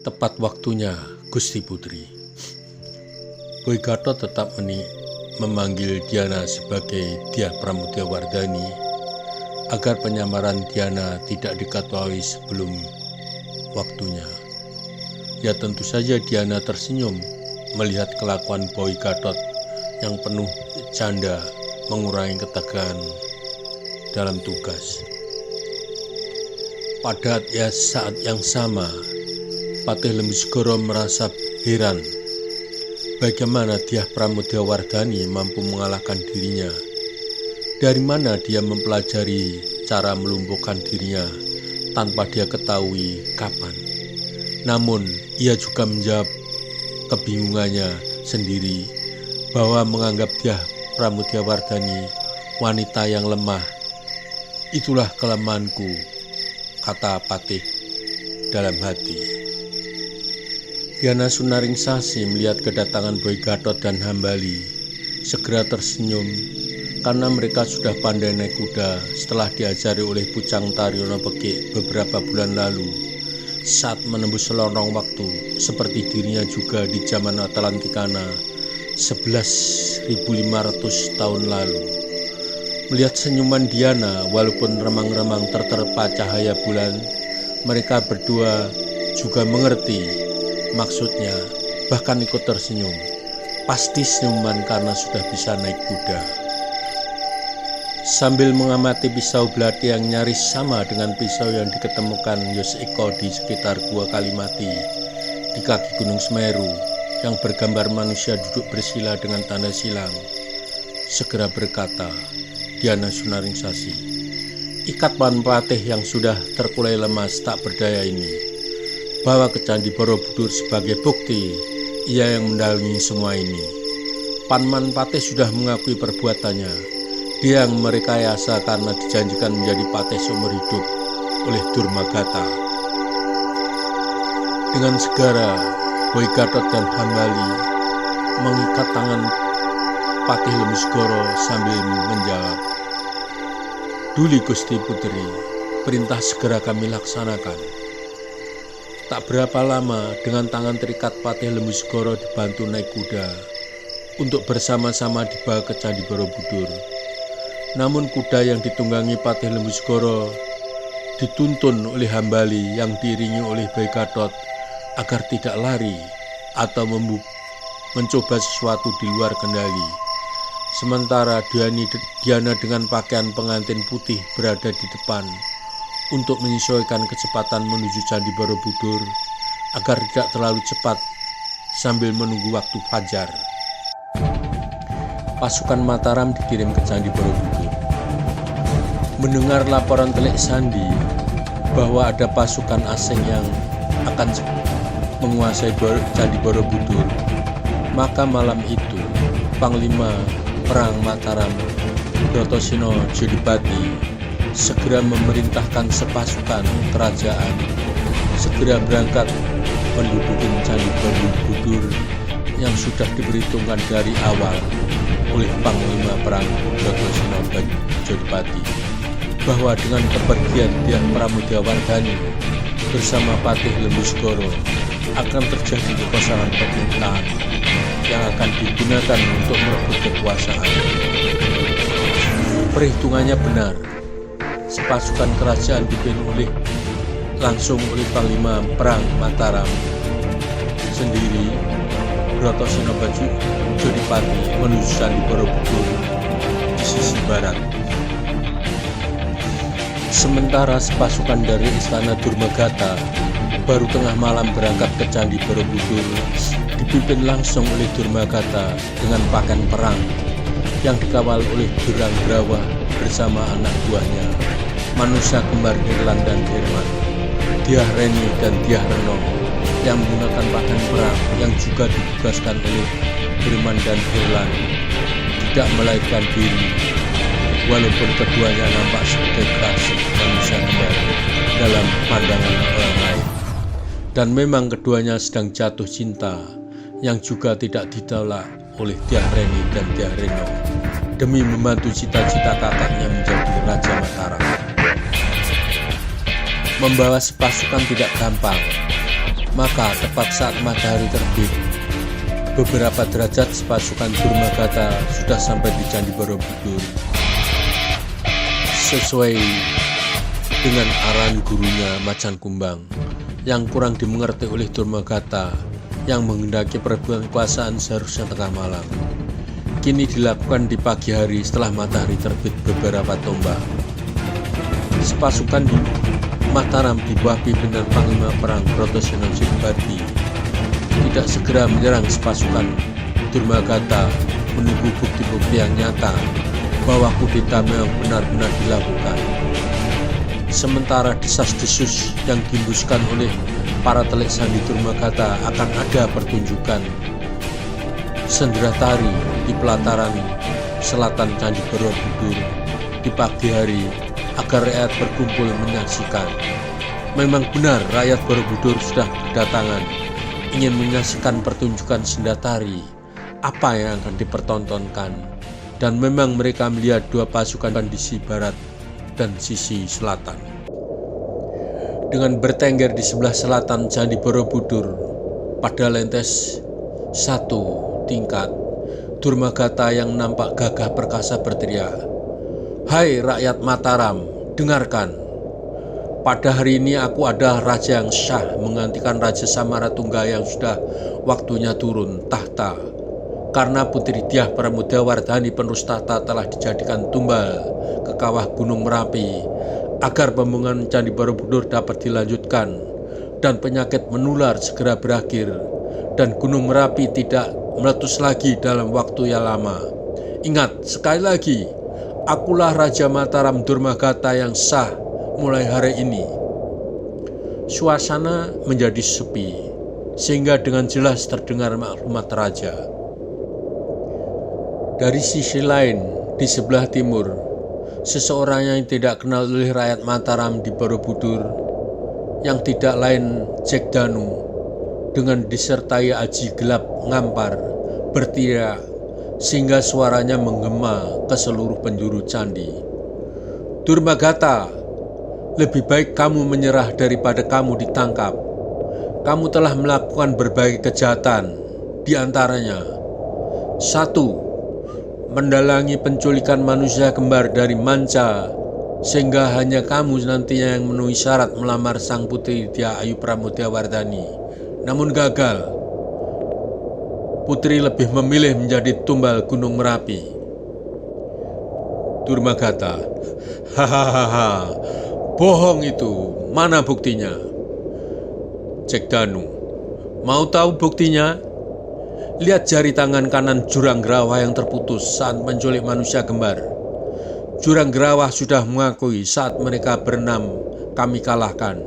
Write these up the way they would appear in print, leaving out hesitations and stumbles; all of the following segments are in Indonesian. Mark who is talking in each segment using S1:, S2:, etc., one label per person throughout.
S1: Tepat waktunya, Gusti Putri. Boy Gatot tetap memanggil Diana sebagai Dyah Pramudiawardhani agar penyamaran Diana tidak diketahui sebelum waktunya. Ya tentu saja Diana tersenyum melihat kelakuan Boy Gatot yang penuh canda mengurangi ketegangan dalam tugas. Pada saat yang sama, Patih Lembusgoro merasa heran bagaimana Dyah Pramudiawardhani mampu mengalahkan dirinya. Dari mana dia mempelajari cara melumpuhkan dirinya tanpa dia ketahui kapan. Namun ia juga menjawab kebingungannya sendiri bahwa menganggap Dyah Pramudiawardhani wanita yang lemah. Itulah kelemahanku, kata Patih dalam hati. Diana Sunaringsashi melihat kedatangan Boy Gatot dan Hambali, segera tersenyum karena mereka sudah pandai naik kuda setelah diajari oleh Pucang Taryono Pekik beberapa bulan lalu saat menembus lorong waktu seperti dirinya juga di zaman Atalantikana 11.500 tahun lalu. Melihat senyuman Diana walaupun remang-remang terterpa cahaya bulan, mereka berdua juga mengerti maksudnya, bahkan ikut tersenyum. Pasti senyuman karena sudah bisa naik kuda. Sambil mengamati pisau belati yang nyaris sama dengan pisau yang diketemukan Yos Eko di sekitar Gua Kalimati di kaki Gunung Semeru yang bergambar manusia duduk bersila dengan tanda silang, segera berkata Diana Sunaringsashi, ikatan Patih yang sudah terkulai lemas tak berdaya ini, bawa ke Candi Borobudur sebagai bukti ia yang mendalangi semua ini. Paman Patih sudah mengakui perbuatannya. Dia yang merekayasa karena dijanjikan menjadi patih seumur hidup oleh Durmagata. Dengan segera, Boy Gatot dan Hambali mengikat tangan Patih Lembusgoro sambil menjawab, "Duli Gusti Putri, perintah segera kami laksanakan." Tak berapa lama, dengan tangan terikat Patih Lembusgoro dibantu naik kuda untuk bersama-sama dibawa ke Candi Borobudur. Namun kuda yang ditunggangi Patih Lembusgoro dituntun oleh Hambali yang diiringi oleh Boy Gatot agar tidak lari atau mencoba sesuatu di luar kendali. Sementara Diana dengan pakaian pengantin putih berada di depan untuk menyesuaikan kecepatan menuju Candi Borobudur agar tidak terlalu cepat sambil menunggu waktu fajar. Pasukan Mataram dikirim ke Candi Borobudur. Mendengar laporan Telik Sandi bahwa ada pasukan asing yang akan menguasai Candi Borobudur, maka malam itu Panglima Perang Mataram, Brotoseno Jodipati, segera memerintahkan sepasukan kerajaan segera berangkat menduduki Candi Borobudur yang sudah diperhitungkan dari awal oleh Panglima Perang Brotoseno Jodipati bahwa dengan kepergian Dyah Pramudiawardhani bersama Patih Lembusgoro akan terjadi kekosongan pemerintahan yang akan digunakan untuk merebut kekuasaan. Perhitungannya benar. Sepasukan kerajaan dipimpin langsung oleh Panglima Perang Mataram sendiri, Brotoseno Jodipati menuju Candi Borobudur di sisi barat. Sementara sepasukan dari Istana Durmagata baru tengah malam berangkat ke Candi Borobudur, dipimpin langsung oleh Durmagata dengan pakaian perang yang dikawal oleh Duranggrawa bersama anak buahnya, manusia kembar Hirlan dan Hirman, Dyah Reni dan Dyah Reno, yang menggunakan pakaian perang yang juga ditugaskan oleh Hirman dan Hirlan tidak melarikan diri, walaupun keduanya nampak sebagai klasik manusia kembar dalam pandangan orang lain. Dan memang keduanya sedang jatuh cinta yang juga tidak ditolak oleh Dyah Reni dan Dyah Reno demi membantu cita-cita kakaknya menjadi Raja Mataram. Membawa sepasukan tidak gampang, Maka tepat saat matahari terbit, beberapa derajat pasukan Durmagata sudah sampai di Candi Borobudur. Sesuai dengan arahan gurunya Macan Kumbang yang kurang dimengerti oleh Durmagata yang menghendaki perebutan kekuasaan seharusnya tengah malam, kini dilakukan di pagi hari setelah matahari terbit beberapa tombak. Sepasukan Mataram di bawah pimpinan Panglima Perang Broto Sunan Sudibati tidak segera menyerang sepasukan Durmagata menunggu bukti-bukti yang nyata bahwa kudeta memang benar-benar dilakukan. Sementara desas-desus yang dihembuskan oleh para telik sandi Durmagata akan ada pertunjukan sendera tari di pelataran selatan Candi Borobudur di pagi hari agar rakyat berkumpul menyaksikan. Memang benar rakyat Borobudur sudah berdatangan ingin menyaksikan pertunjukan sendera tari apa yang akan dipertontonkan, dan memang mereka melihat dua pasukan di sisi barat dan sisi selatan. Dengan bertengger di sebelah selatan Candi Borobudur pada lentes 1 tingkat, Durmagata yang nampak gagah perkasa berteriak, "Hai rakyat Mataram, dengarkan. Pada hari ini aku adalah raja yang syah menggantikan Raja Samaratungga yang sudah waktunya turun tahta. Karena Putri Dyah Pramodawardhani penerus tahta telah dijadikan tumbal ke kawah Gunung Merapi agar pembangunan Candi Borobudur dapat dilanjutkan dan penyakit menular segera berakhir dan Gunung Merapi tidak meletus lagi dalam waktu yang lama. Ingat, sekali lagi, akulah Raja Mataram Durmagata yang sah mulai hari ini." Suasana menjadi sepi, sehingga dengan jelas terdengar maklumat raja. Dari sisi lain, di sebelah timur, seseorang yang tidak kenal oleh rakyat Mataram di Borobudur, yang tidak lain Jek Danu, dengan disertai aji gelap ngampar, berteriak sehingga suaranya menggema ke seluruh penjuru candi. "Durmagata, lebih baik kamu menyerah daripada kamu ditangkap. Kamu telah melakukan berbagai kejahatan, di antaranya 1. Mendalangi penculikan manusia kembar dari Manca, sehingga hanya kamu nantinya yang memenuhi syarat melamar sang putri Dyah Ayu Pramodawardhani, namun gagal. Putri lebih memilih menjadi tumbal Gunung Merapi." Durmagata, "Hahaha, bohong itu, mana buktinya?" Jek Danu, "Mau tahu buktinya? Lihat jari tangan kanan Juranggrawah yang terputus saat menculik manusia kembar. Juranggrawah sudah mengakui saat mereka berenam kami kalahkan,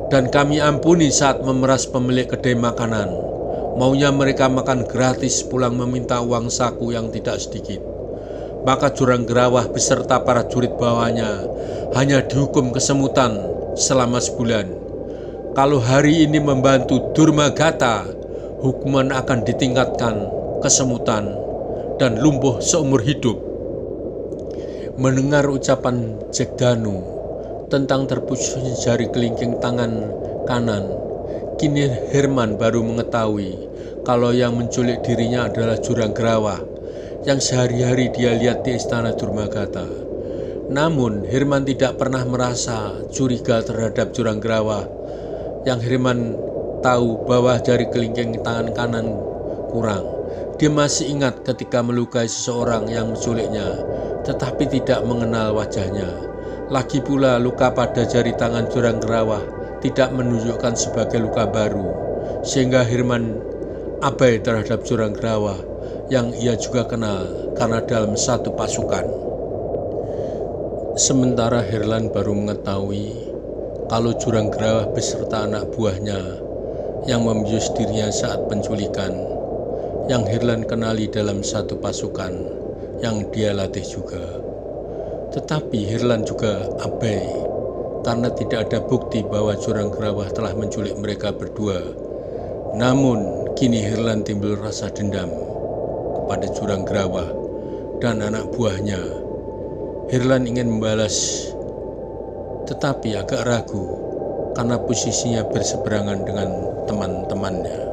S1: dan kami ampuni saat memeras pemilik kedai makanan. Maunya mereka makan gratis pulang meminta uang saku yang tidak sedikit. Maka Juranggrawah beserta para jurid bawahnya hanya dihukum kesemutan selama sebulan. Kalau hari ini membantu Durmagata, hukuman akan ditingkatkan kesemutan dan lumpuh seumur hidup." Mendengar ucapan Jek Danu tentang terputusnya jari kelingking tangan kanan, kini Herman baru mengetahui kalau yang menculik dirinya adalah Juranggrawah yang sehari-hari dia lihat di istana Durmagata. Namun Herman tidak pernah merasa curiga terhadap Juranggrawah. Yang Herman tahu bahwa jari kelingking tangan kanan kurang. Dia masih ingat ketika melukai seseorang yang menculiknya, tetapi tidak mengenal wajahnya. Lagi pula luka pada jari tangan Juranggrawah tidak menunjukkan sebagai luka baru, sehingga Herman abai terhadap Juranggrawah yang ia juga kenal karena dalam satu pasukan. Sementara Herlan baru mengetahui kalau Juranggrawah beserta anak buahnya yang membius dirinya saat penculikan, yang Herlan kenali dalam satu pasukan yang dia latih juga. Tetapi Herlan juga abai karena tidak ada bukti bahwa Juranggrawah telah menculik mereka berdua. Namun kini Herlan timbul rasa dendam kepada Juranggrawah dan anak buahnya. Herlan ingin membalas, tetapi agak ragu karena posisinya berseberangan dengan teman-temannya.